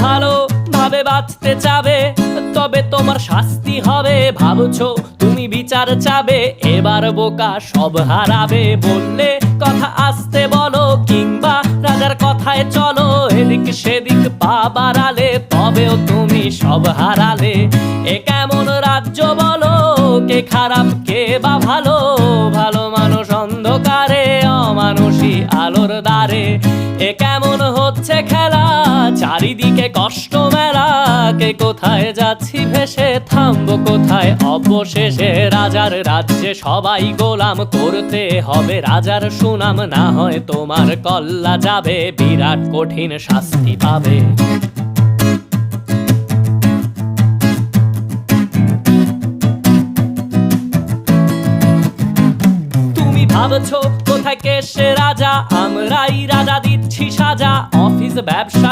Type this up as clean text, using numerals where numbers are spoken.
ভালো ভাবে বাঁচতে চাবে, তবে তোমার শাস্তি হবে। ভাবছো তুমি বিচার চাবে, এবার বোকা সব হারাবে। বললে কথা আস্তে বলো, কিংবা রাজার কথায় চলো। এদিক সেদিক পা বাড়ালে, তবেও তুমি সব হারালে। এ কেমন রাজ্য বলো, কে খারাপ কে বা ভালো? ভালো মানুষ অন্ধকারে, অমানুষী আলোর দ্বারে। এ কেমন হচ্ছে খেলা, চারিদিকে কষ্ট মেলা। কে কোথায় যাচ্ছি ভেসে, থামবো কোথায় অবশেষে? রাজার রাজ্যে সবাই গোলাম, করতে হবে রাজার সুনাম। না হয় তোমার কল্লা যাবে, বিরাট কঠিন শাস্তি পাবে। ভাবছো কোথায় কে সে রাজা, আমরাই রাজা দিচ্ছি সাজা। অফিস ব্যবসা